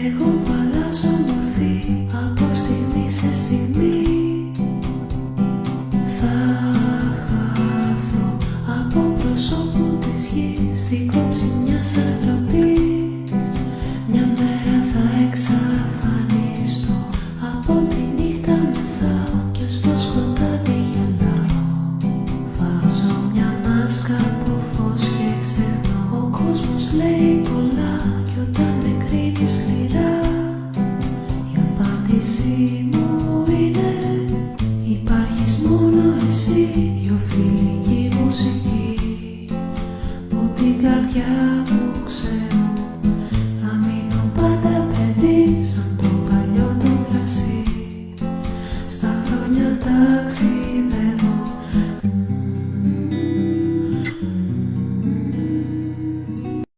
Εγώ που αλλάζω μορφή από στιγμή σε στιγμή. Θα χαθώ από προσώπου της γης, στην κόψη μιας αστραπής. Μια μέρα θα εξαφανιστώ, από τη νύχτα μεθάω και στο σκοτάδι γελάω. Βάζω μια μάσκα από φως και ξεχνώ. Ο κόσμος λέει